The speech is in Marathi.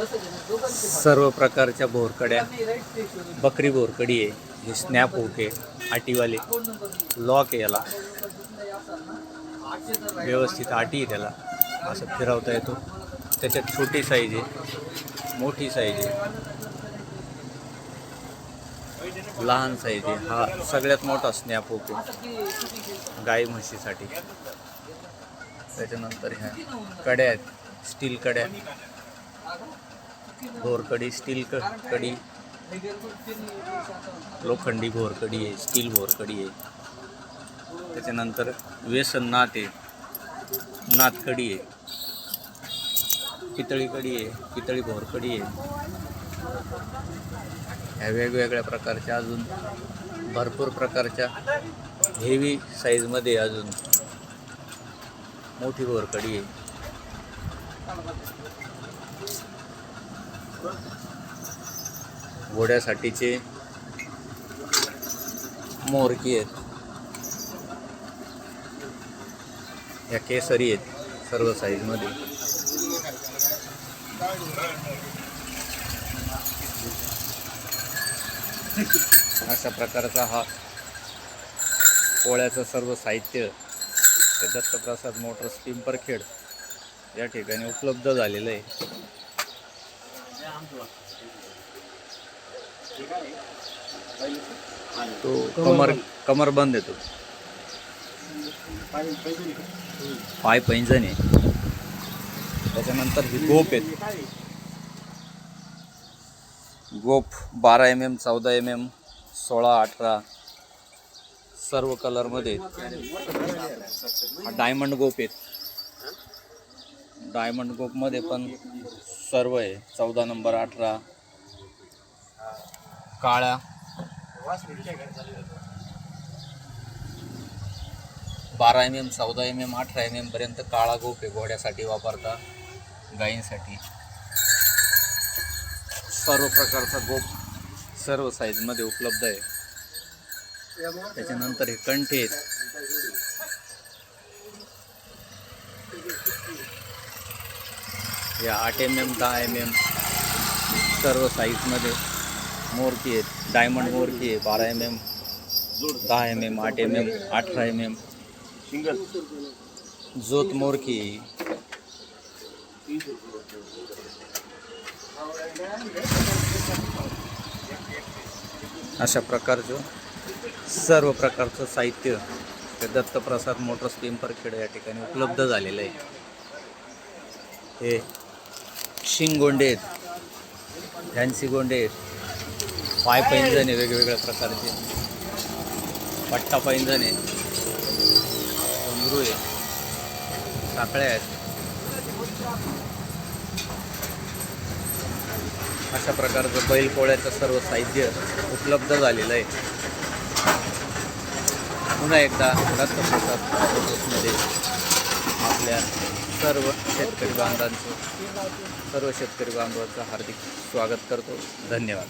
सर्व प्रकारच्या भोरकड्या, बकरी भोरकडी आहे, हे स्नॅप ओके, आटीवाले लॉक आहे, याला व्यवस्थित आटी आहे, त्याला असं फिरवता येतो. त्याच्यात छोटी साईज आहे, मोठी साईज आहे, लहान साईज आहे. हा सगळ्यात मोठा स्नॅप ओके गाई म्हशीसाठी. त्याच्यानंतर ह्या कड्या आहेत, स्टील कड्या, भोरकडी स्टील कडी, लोखंडी भोरकडी आहे, स्टील भोरकडी आहे. त्याच्यानंतर व्यसन नात आहे, नातकडी आहे, पितळी कडी आहे, पितळी भोरकडी आहे. ह्या वेगवेगळ्या प्रकारच्या अजून भरपूर प्रकारच्या हेवी साईजमध्ये अजून मोठी भोरकडी आहे. घोड्यासाठीचे मोरकी आहेत, या केसरी आहेत सर्व साईजमध्ये. अशा प्रकारचा हा पोळ्याचं सर्व साहित्य ते दत्तप्रसाद मोटर्स पिंपरखेड या ठिकाणी उपलब्ध झालेलं आहे. तो कमरबंद येतो, पाय पैंजण आहे. त्याच्यानंतर ही गोप आहेत, गोप 12 mm, 14 mm, 16, 18 सर्व कलरमध्ये. हा डायमंड गोप आहेत, डायमंड गोपमध्ये पण सर्व आहे, 14 नंबर, 18 काळ्या, 12 mm, 14 mm, 18 mm पर्यंत काळा गोप आहे, घोड्यासाठी वापरता, गायींसाठी. सर्व प्रकारचा गोप सर्व साईजमध्ये उपलब्ध आहे. त्याच्यानंतर हे कंठे आहेत, या 8 mm, 10 mm सर्व साईजमध्ये मोरकी आहेत. डायमंड मोरकी आहे, 12 mm, 10 mm, 8 mm, 18 mm. जोत मोरकी, अशा प्रकारचं सर्व प्रकारचं साहित्य ते दत्तप्रसाद मोटर्स पिंपरखेड या ठिकाणी उपलब्ध झालेलं आहे. हे शिंगोंडे आहेत, फॅन्सी गोंडे आहेत, पाय पैंजण आहे वेगवेगळ्या प्रकारचे, पट्टा पैंजण आहे, घुंगरू आहे, साखळ्या आहेत. अशा प्रकारचं बैलपोळ्याचं सर्व साहित्य उपलब्ध झालेलं आहे. पुन्हा एकदा दत्तप्रसाद मोटर्समध्ये आपल्या सर्व शेतकरी बांधवांचं हार्दिक स्वागत करतो. धन्यवाद.